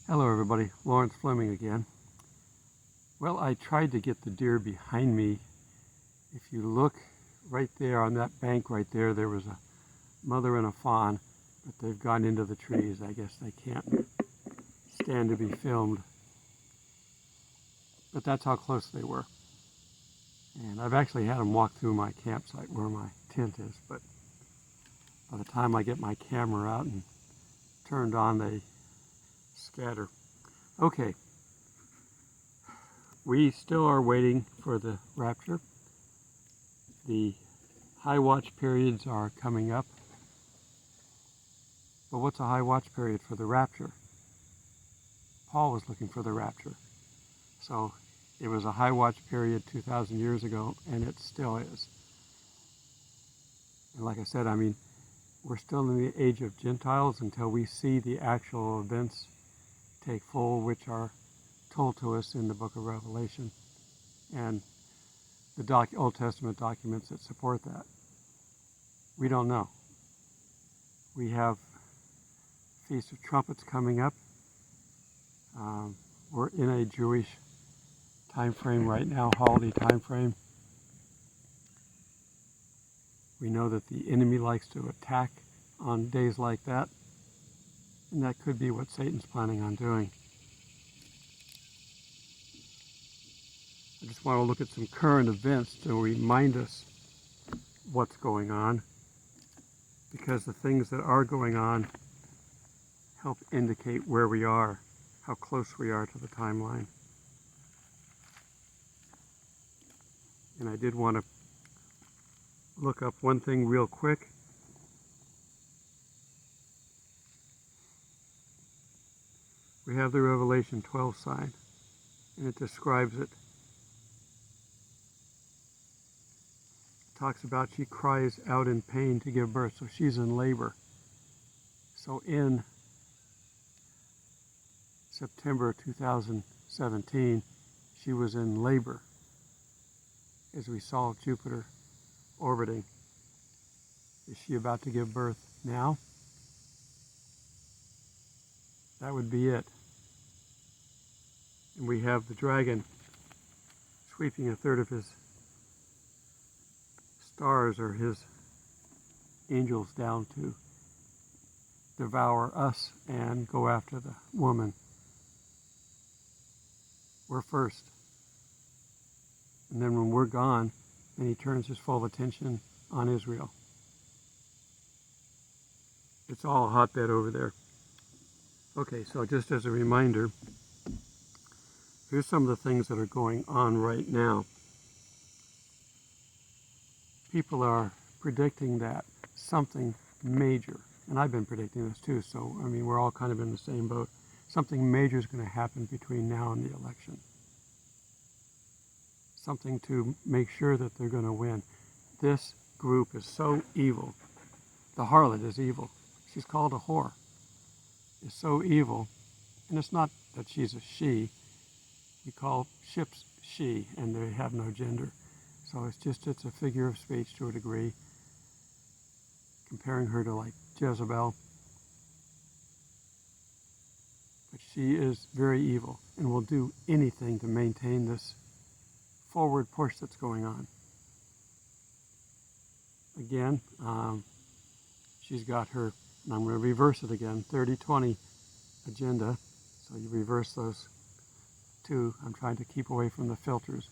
Hello everybody, Lawrence Fleming again. Well, I tried to get the deer behind me. If you look right there on that bank right there, there was a mother and a fawn, but they've gone into the trees. I guess they can't stand to be filmed. But that's how close they were. And I've actually had them walk through my campsite where my tent is, but by the time I get my camera out and turned on, they scatter. Okay, we still are waiting for the Rapture. The high watch periods are coming up. But what's a high watch period for the Rapture? Paul was looking for the Rapture. So it was a high watch period 2,000 years ago, and it still is. And like I said, I mean, we're still in the age of Gentiles until we see the actual events take full, which are told to us in the book of Revelation and the Old Testament documents that support that. We don't know. We have Feast of Trumpets coming up. We're in a Jewish time frame right now, holiday time frame. We know that the enemy likes to attack on days like that, and that could be what Satan's planning on doing. I just want to look at some current events to remind us what's going on, because the things that are going on help indicate where we are, how close we are to the timeline. And I did want to look up one thing real quick. We have the Revelation 12 sign, and it describes it. It talks about she cries out in pain to give birth, so she's in labor. So in September 2017, she was in labor as we saw Jupiter orbiting. Is she about to give birth now? That would be it. And we have the dragon sweeping a third of his stars or his angels down to devour us and go after the woman. We're first. And then when we're gone, then he turns his full attention on Israel. It's all a hotbed over there. Okay, so just as a reminder, here's some of the things that are going on right now. People are predicting that something major, and I've been predicting this too, so I mean we're all kind of in the same boat. Something major is going to happen between now and the election. Something to make sure that they're going to win. This group is so evil. The harlot is evil. She's called a whore. Is so evil, and it's not that she's a she. We call ships she, and they have no gender. So it's a figure of speech to a degree, comparing her to like Jezebel. But she is very evil and will do anything to maintain this forward push that's going on. Again, she's got her, and I'm going to reverse it again, 30-20 agenda. So you reverse those two. I'm trying to keep away from the filters.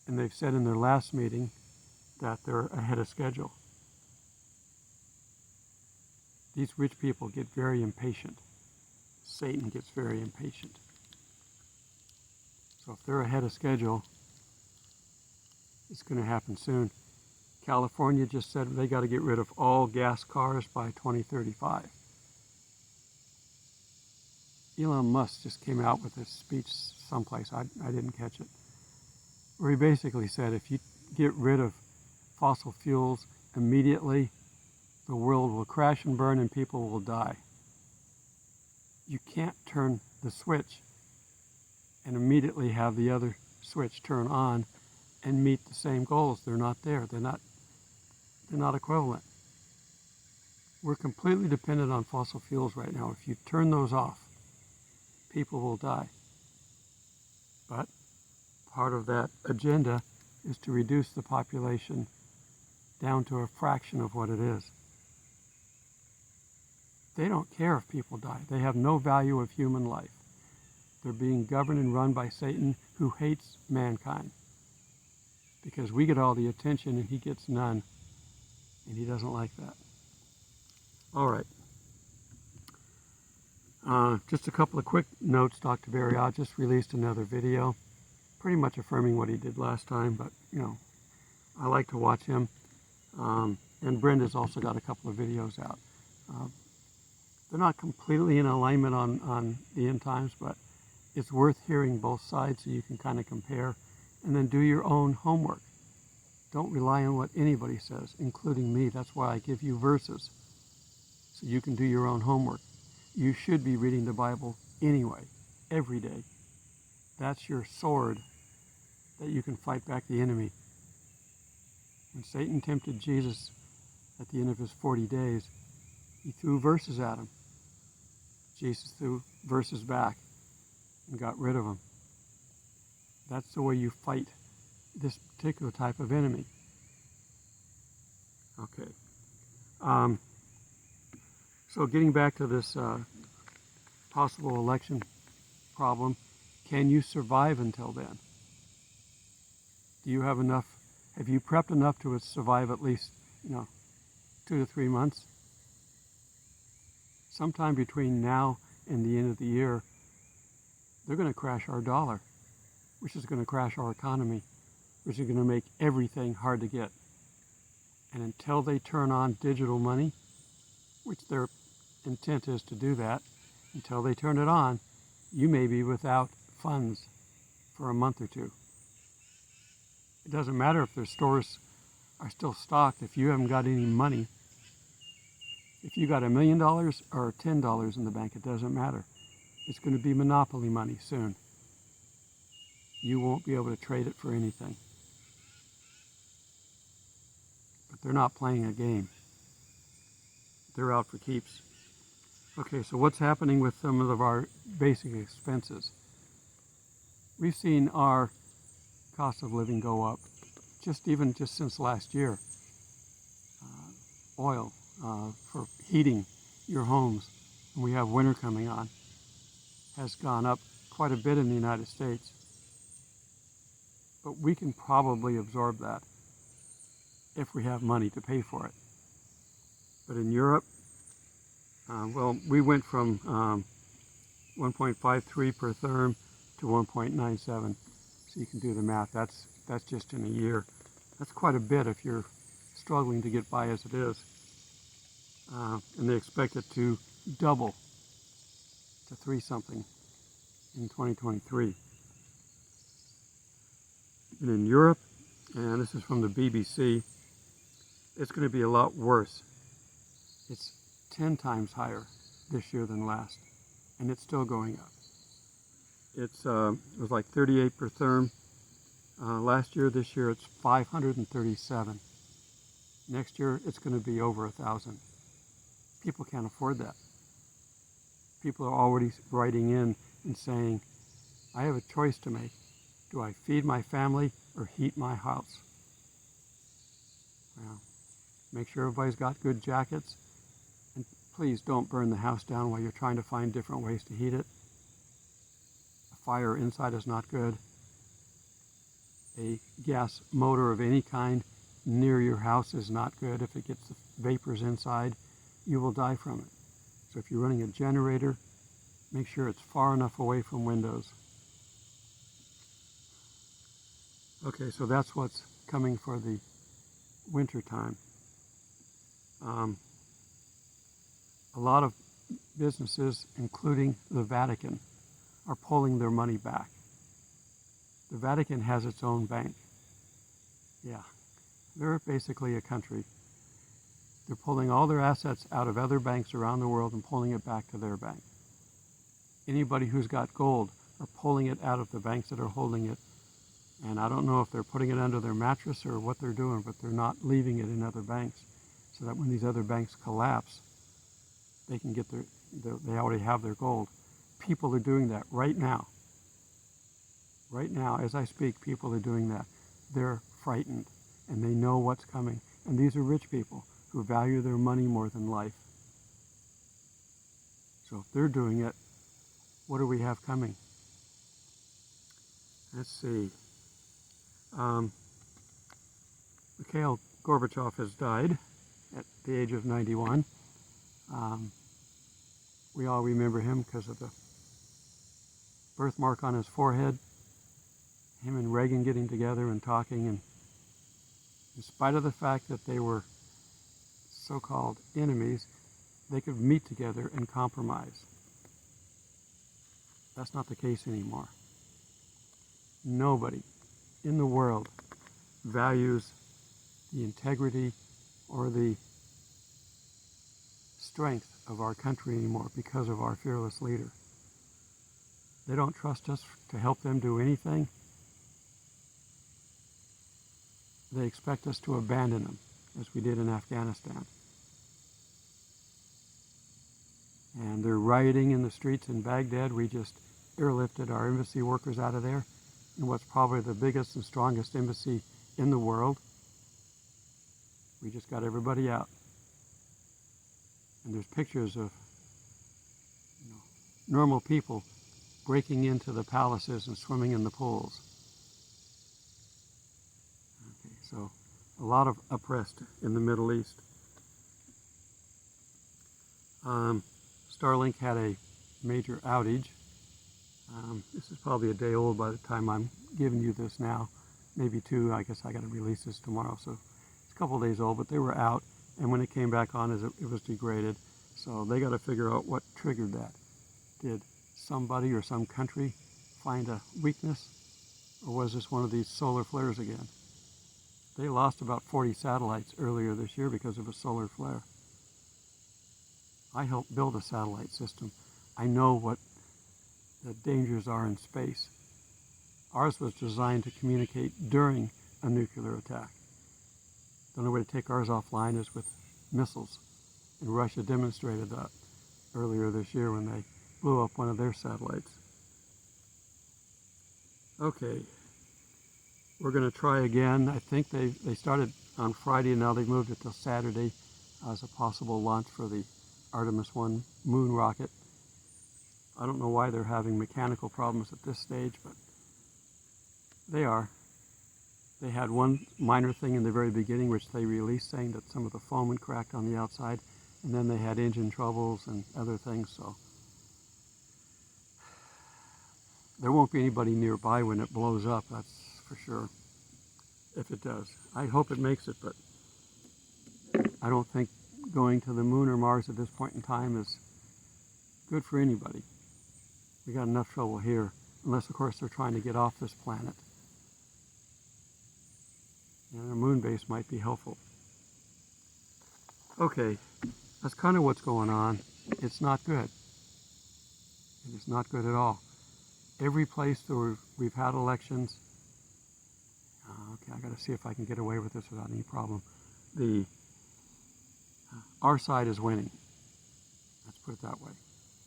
And they've said in their last meeting that they're ahead of schedule. These rich people get very impatient. Satan gets very impatient. So if they're ahead of schedule, it's going to happen soon. California just said they got to get rid of all gas cars by 2035. Elon Musk just came out with a speech someplace, I didn't catch it, where he basically said if you get rid of fossil fuels immediately, the world will crash and burn and people will die. You can't turn the switch and immediately have the other switch turn on and meet the same goals. They're not there. They're not equivalent. We're completely dependent on fossil fuels right now. If you turn those off, people will die. But part of that agenda is to reduce the population down to a fraction of what it is. They don't care if people die. They have no value of human life. They're being governed and run by Satan, who hates mankind. Because we get all the attention and he gets none. And he doesn't like that. All right. Just a couple of quick notes. Dr. Barriott just released another video, pretty much affirming what he did last time, but, you know, I like to watch him. And Brenda's also got a couple of videos out. They're not completely in alignment on the end times, but it's worth hearing both sides so you can kind of compare, and then do your own homework. Don't rely on what anybody says, including me. That's why I give you verses, so you can do your own homework. You should be reading the Bible anyway, every day. That's your sword that you can fight back the enemy. When Satan tempted Jesus at the end of his 40 days, he threw verses at him. Jesus threw verses back and got rid of them. That's the way you fight this particular type of enemy. Okay. So getting back to this possible election problem, can you survive until then? Do you have enough? Have you prepped enough to survive at least, 2 to 3 months? Sometime between now and the end of the year, they're going to crash our dollar, which is going to crash our economy, which is going to make everything hard to get. And until they turn on digital money, which their intent is to do that, until they turn it on, you may be without funds for a month or two. It doesn't matter if their stores are still stocked. If you haven't got any money, if you got $1 million or $10 in the bank, it doesn't matter. It's going to be monopoly money soon. You won't be able to trade it for anything. But they're not playing a game. They're out for keeps. Okay, so what's happening with some of our basic expenses? We've seen our cost of living go up just since last year. Oil for heating your homes, and we have winter coming on, has gone up quite a bit in the United States. But we can probably absorb that if we have money to pay for it. But in Europe, we went from 1.53 per therm to 1.97. So you can do the math. That's just in a year. That's quite a bit if you're struggling to get by as it is. And they expect it to double to 3-something in 2023. And in Europe, and this is from the BBC, it's going to be a lot worse. It's 10 times higher this year than last, and it's still going up. It was like 38 per therm last year. This year it's 537. Next year it's going to be over 1,000. People can't afford that. People are already writing in and saying, I have a choice to make. Do I feed my family or heat my house? Well, make sure everybody's got good jackets. And please don't burn the house down while you're trying to find different ways to heat it. A fire inside is not good. A gas motor of any kind near your house is not good. If it gets the vapors inside, you will die from it. So if you're running a generator, make sure it's far enough away from windows. Okay, so that's what's coming for the winter time. A lot of businesses, including the Vatican, are pulling their money back. The Vatican has its own bank. Yeah, they're basically a country. They're pulling all their assets out of other banks around the world and pulling it back to their bank. Anybody who's got gold are pulling it out of the banks that are holding it. And I don't know if they're putting it under their mattress or what they're doing, but they're not leaving it in other banks, so that when these other banks collapse, they can get they already have their gold. people are doing that right now. Right now, as I speak, people are doing that. They're frightened, and they know what's coming. And these are rich people who value their money more than life. So if they're doing it, what do we have coming? Let's see. Mikhail Gorbachev has died at the age of 91. We all remember him because of the birthmark on his forehead. Him and Reagan getting together and talking, and in spite of the fact that they were so-called enemies, they could meet together and compromise. That's not the case anymore. Nobody in the world values the integrity or the strength of our country anymore because of our fearless leader. They don't trust us to help them do anything. They expect us to abandon them, as we did in Afghanistan. And they're rioting in the streets in Baghdad. We just airlifted our embassy workers out of there in what's probably the biggest and strongest embassy in the world. We just got everybody out. And there's pictures of normal people breaking into the palaces and swimming in the pools. Okay, so a lot of unrest in the Middle East. Starlink had a major outage. This is probably a day old by the time I'm giving you this now. Maybe two. I guess I got to release this tomorrow, so it's a couple of days old, but they were out, and when it came back on, it was degraded. So they got to figure out what triggered that. Did somebody or some country find a weakness, or was this one of these solar flares again? They lost about 40 satellites earlier this year because of a solar flare. I helped build a satellite system. I know what the dangers are in space. Ours was designed to communicate during a nuclear attack. The only way to take ours offline is with missiles. And Russia demonstrated that earlier this year when they blew up one of their satellites. Okay, we're going to try again. I think they started on Friday, and now they've moved it to Saturday as a possible launch for the Artemis 1 moon rocket. I don't know why they're having mechanical problems at this stage, but they are. They had one minor thing in the very beginning, which they released, saying that some of the foam had cracked on the outside, and then they had engine troubles and other things, so there won't be anybody nearby when it blows up, that's for sure, if it does. I hope it makes it, but I don't think going to the moon or Mars at this point in time is good for anybody. We got enough trouble here, unless of course they're trying to get off this planet. And a moon base might be helpful. Okay, that's kind of what's going on. It's not good. It is not good at all. Every place that we've had elections, okay, I got to see if I can get away with this without any problem. Our side is winning. Let's put it that way.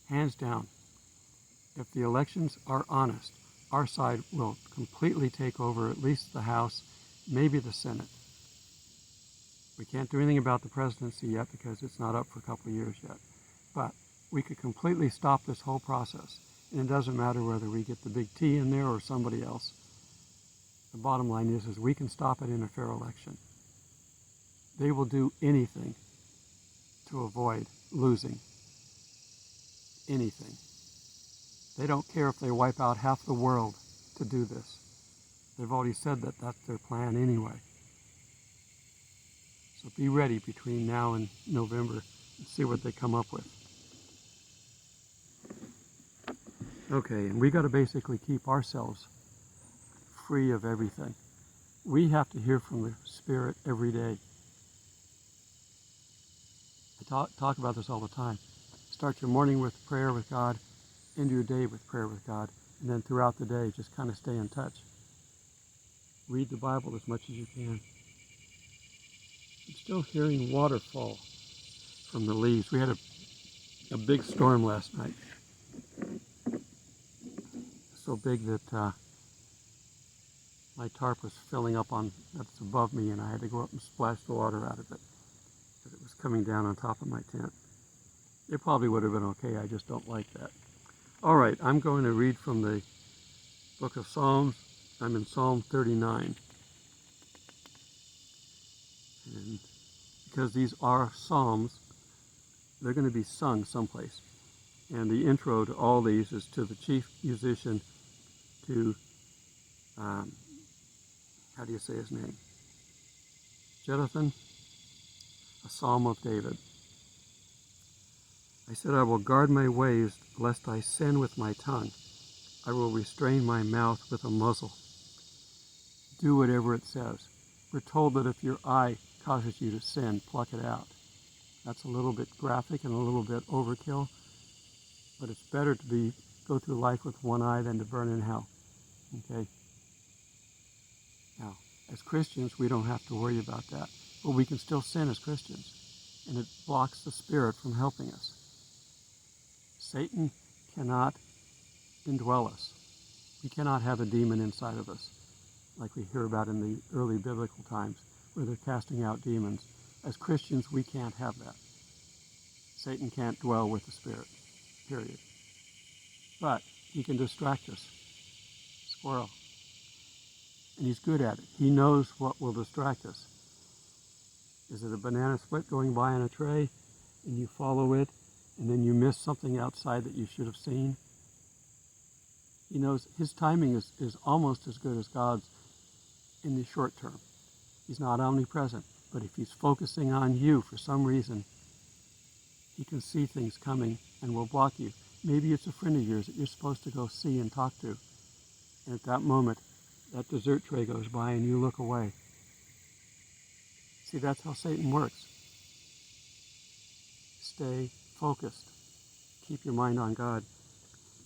Hands down. If the elections are honest, our side will completely take over at least the House, maybe the Senate. We can't do anything about the presidency yet because it's not up for a couple of years yet. But we could completely stop this whole process. And it doesn't matter whether we get the big T in there or somebody else. The bottom line is we can stop it in a fair election. They will do anything to avoid losing. Anything. They don't care if they wipe out half the world to do this. They've already said that that's their plan anyway. So be ready between now and November and see what they come up with. Okay, and we got to basically keep ourselves free of everything. We have to hear from the Spirit every day. I talk about this all the time. Start your morning with prayer with God, end your day with prayer with God, and then throughout the day, just kind of stay in touch. Read the Bible as much as you can. I'm still hearing waterfall from the leaves. We had a big storm last night. so big that my tarp was filling up on that's above me, and I had to go up and splash the water out of it because it was coming down on top of my tent. It probably would have been okay. I just don't like that. All right, I'm going to read from the book of Psalms. I'm in Psalm 39. And because these are psalms, they're going to be sung someplace. And the intro to all these is to the chief musician, to, how do you say his name? Jeduthun, a psalm of David. I said, I will guard my ways, lest I sin with my tongue. I will restrain my mouth with a muzzle. Do whatever it says. We're told that if your eye causes you to sin, pluck it out. That's a little bit graphic and a little bit overkill, but it's better to go through life with one eye than to burn in hell. Okay? Now, as Christians, we don't have to worry about that, but we can still sin as Christians, and it blocks the Spirit from helping us. Satan cannot indwell us. We cannot have a demon inside of us, like we hear about in the early biblical times, where they're casting out demons. As Christians, we can't have that. Satan can't dwell with the Spirit, period. But he can distract us. Squirrel. And he's good at it. He knows what will distract us. Is it a banana split going by on a tray, and you follow it, and then you miss something outside that you should have seen? He knows his timing is almost as good as God's in the short term. He's not omnipresent, but if he's focusing on you for some reason, he can see things coming and will block you. Maybe it's a friend of yours that you're supposed to go see and talk to. And at that moment, that dessert tray goes by and you look away. See, that's how Satan works. Stay focused. Keep your mind on God.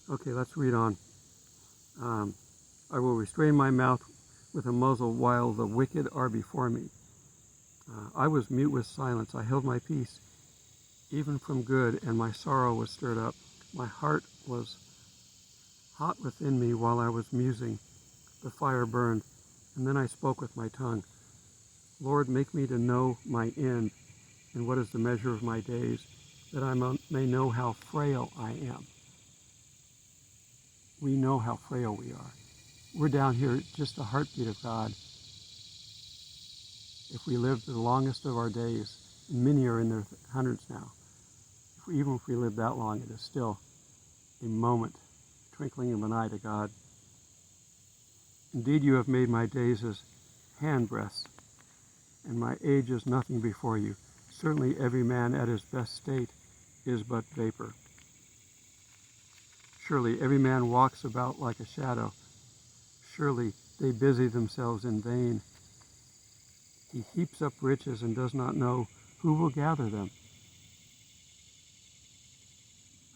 Okay, let's read on. I will restrain my mouth with a muzzle while the wicked are before me. I was mute with silence. I held my peace, even from good, and my sorrow was stirred up. My heart was hot within me while I was musing. The fire burned, and then I spoke with my tongue. Lord, make me to know my end, and what is the measure of my days, that I may know how frail I am. We know how frail we are. We're down here just a heartbeat of God. If we live the longest of our days, and many are in their hundreds now, even if we live that long, it is still a moment, twinkling of an eye to God. Indeed, you have made my days as handbreadths, and my age is nothing before you. Certainly every man at his best state is but vapor. Surely every man walks about like a shadow. Surely they busy themselves in vain. He heaps up riches and does not know who will gather them.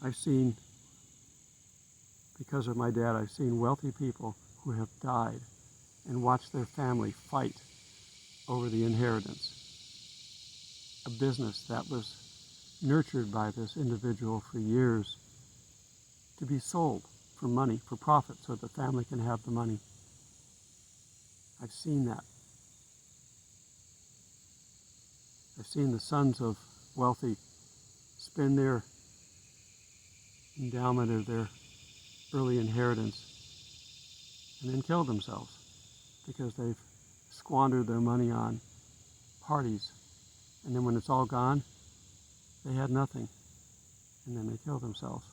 I've seen, because of my dad, I've seen wealthy people who have died and watched their family fight over the inheritance. A business that was nurtured by this individual for years to be sold for money, for profit, so the family can have the money. I've seen that. I've seen the sons of wealthy spend their endowment of their early inheritance and then kill themselves because they've squandered their money on parties. And then when it's all gone, they had nothing. And then they kill themselves.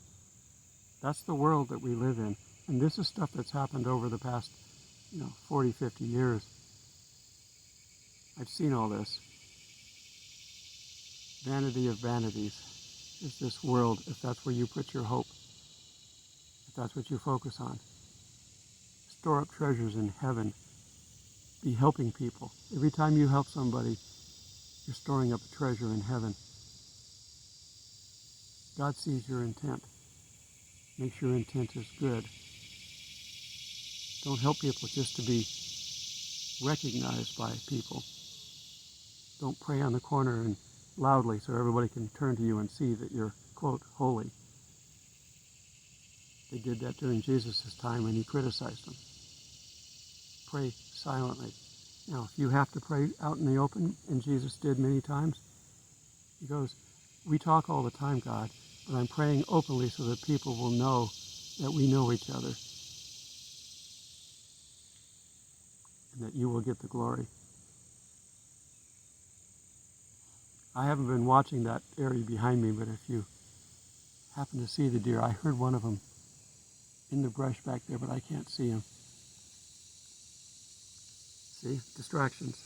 That's the world that we live in. And this is stuff that's happened over the past, 40, 50 years. I've seen all this. Vanity of vanities is this world, if that's where you put your hope, if that's what you focus on. Store up treasures in heaven. Be helping people. Every time you help somebody, you're storing up a treasure in heaven. God sees your intent. Make sure your intent is good. Don't help people just to be recognized by people. Don't pray on the corner and loudly so everybody can turn to you and see that you're, quote, holy. They did that during Jesus' time and he criticized them. Pray silently. Now, if you have to pray out in the open, and Jesus did many times, he goes, we talk all the time, God, but I'm praying openly so that people will know that we know each other and that you will get the glory. I haven't been watching that area behind me, but if you happen to see the deer, I heard one of them in the brush back there, but I can't see him. See? Distractions.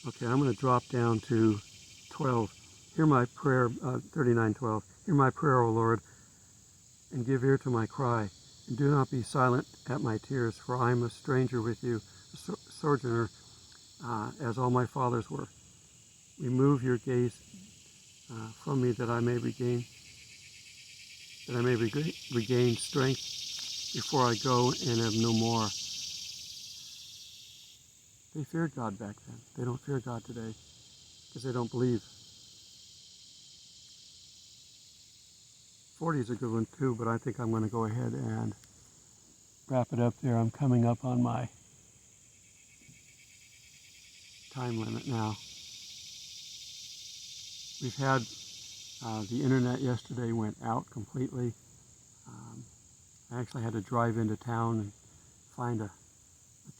Okay, I'm going to drop down to 12. Hear my prayer, 39:12. Hear my prayer, O Lord, and give ear to my cry, and do not be silent at my tears, for I am a stranger with you, a sojourner, as all my fathers were. Remove your gaze from me that I may regain strength before I go and have no more. They feared God back then. They don't fear God today because they don't believe. 40 is a good one too, but I think I'm going to go ahead and wrap it up there. I'm coming up on my time limit now. We've had the internet yesterday went out completely. I actually had to drive into town and find a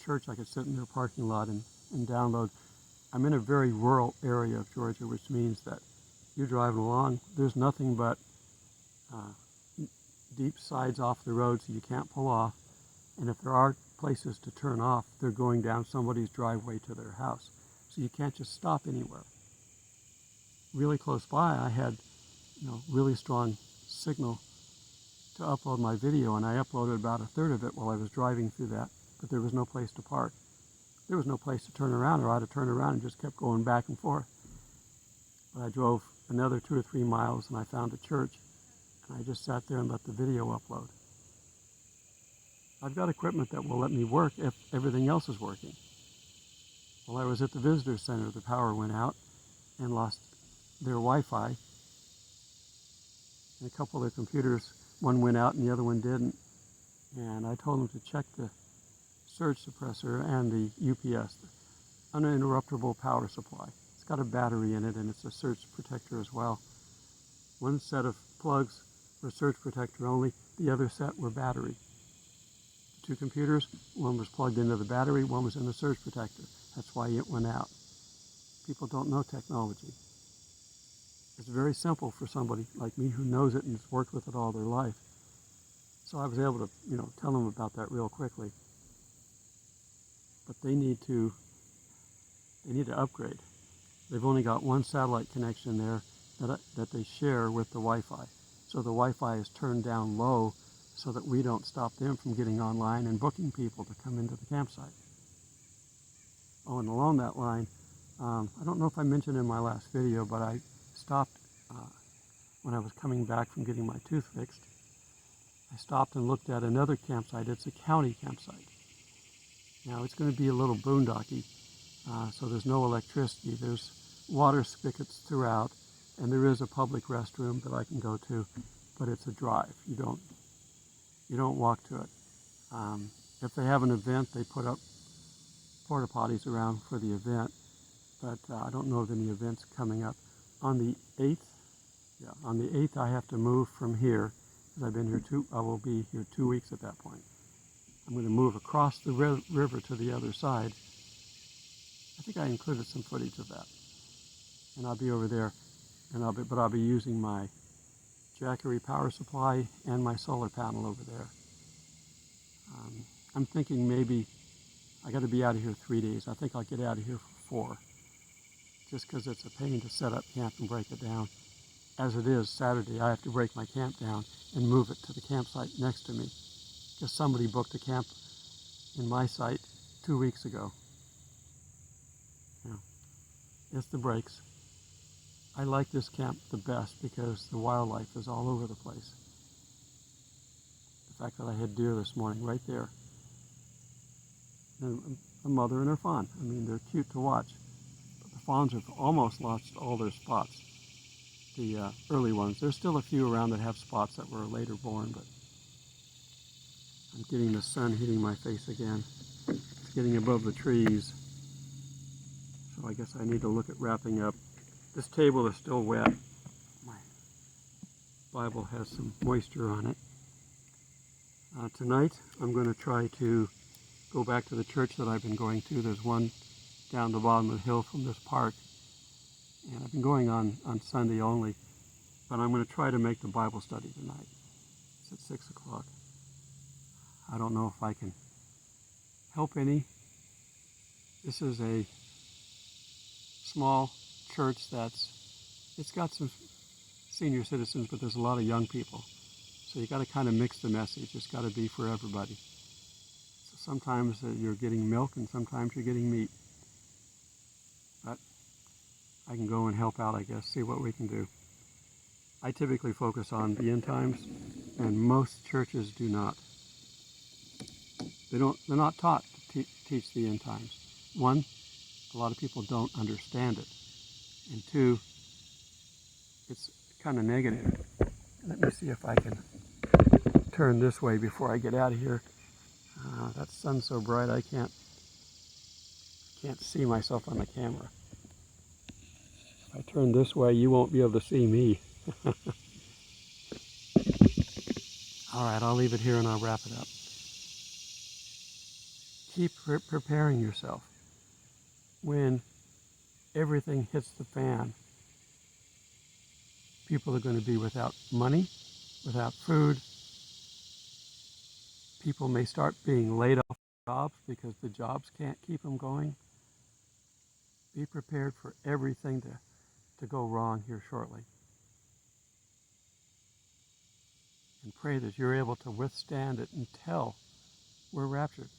church I could sit in their parking lot and download. I'm in a very rural area of Georgia, which means that you're driving along, there's nothing but deep sides off the road, so you can't pull off. And if there are places to turn off, they're going down somebody's driveway to their house. So you can't just stop anywhere. Really close by, I had really strong signal to upload my video, and I uploaded about a third of it while I was driving through that, but there was no place to park. There was no place to turn around, or I'd have turned around and just kept going back and forth. But I drove another 2 or 3 miles and I found a church, and I just sat there and let the video upload. I've got equipment that will let me work if everything else is working. While I was at the visitor center, the power went out and lost their Wi-Fi. And a couple of their computers, one went out and the other one didn't. And I told them to check the surge suppressor and the UPS, the uninterruptible power supply. It's got a battery in it and it's a surge protector as well. One set of plugs were surge protector only, the other set were battery. 2 computers, one was plugged into the battery, one was in the surge protector. That's why it went out. People don't know technology. It's very simple for somebody like me who knows it and has worked with it all their life. So I was able to, tell them about that real quickly. But they need to upgrade. They've only got one satellite connection there that they share with the Wi-Fi. So the Wi-Fi is turned down low so that we don't stop them from getting online and booking people to come into the campsite. Oh, and along that line, I don't know if I mentioned in my last video, but I stopped when I was coming back from getting my tooth fixed. I stopped and looked at another campsite. It's a county campsite. Now it's going to be a little boondocky, so there's no electricity. There's water spigots throughout, and there is a public restroom that I can go to, but it's a drive. You don't walk to it. If they have an event, they put up porta potties around for the event, but I don't know of any events coming up. On the 8th, I have to move from here, because I've been here I will be here 2 weeks at that point. I'm going to move across the river to the other side. I think I included some footage of that. And I'll be over there, but I'll be using my Jackery power supply and my solar panel over there. I'm thinking maybe I got to be out of here 3 days. I think I'll get out of here for 4, just because it's a pain to set up camp and break it down. As it is, Saturday, I have to break my camp down and move it to the campsite next to me, because somebody booked a camp in my site 2 weeks ago. It's the breaks. I like this camp the best because the wildlife is all over the place. The fact that I had deer this morning right there. And a mother and her fawn. They're cute to watch. But the fawns have almost lost all their spots. the early ones. There's still a few around that have spots that were later born, but I'm getting the sun hitting my face again. It's getting above the trees. So I guess I need to look at wrapping up. This table is still wet. My Bible has some moisture on it. Tonight I'm going to try to go back to the church that I've been going to. There's one down the bottom of the hill from this park. And I've been going on Sunday only. But I'm going to try to make the Bible study tonight. It's at 6 o'clock. I don't know if I can help any. This is a small church it's got some senior citizens, but there's a lot of young people. So you got to kind of mix the message. It's got to be for everybody. So sometimes you're getting milk and sometimes you're getting meat. But I can go and help out, I guess, see what we can do. I typically focus on the end times, and most churches do not. They're not taught to teach the end times. One, a lot of people don't understand it. And two, it's kind of negative. Let me see if I can turn this way before I get out of here. That sun's so bright I can't see myself on the camera. If I turn this way, you won't be able to see me. All right, I'll leave it here and I'll wrap it up. Keep preparing yourself. When everything hits the fan, people are going to be without money, without food. People may start being laid off jobs because the jobs can't keep them going. Be prepared for everything to go wrong here shortly. And pray that you're able to withstand it until we're raptured.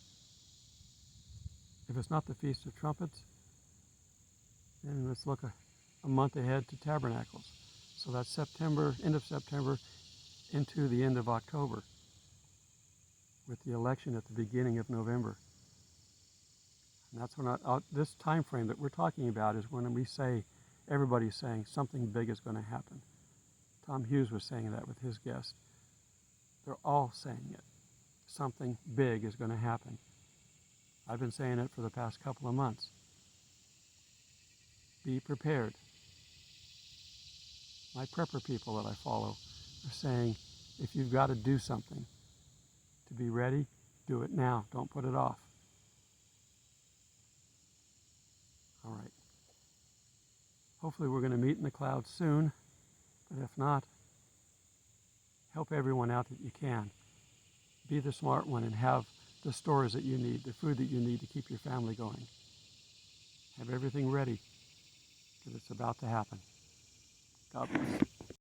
If it's not the Feast of Trumpets, then let's look a month ahead to Tabernacles. So that's September, end of September, into the end of October, with the election at the beginning of November. And that's when this time frame that we're talking about is when we say, everybody's saying something big is going to happen. Tom Hughes was saying that with his guest. They're all saying it. Something big is going to happen. I've been saying it for the past couple of months. Be prepared. My prepper people that I follow are saying, if you've got to do something to be ready, do it now. Don't put it off. All right. Hopefully we're going to meet in the clouds soon, but if not, help everyone out that you can. Be the smart one and have the stores that you need, the food that you need to keep your family going. Have everything ready, because it's about to happen. God bless.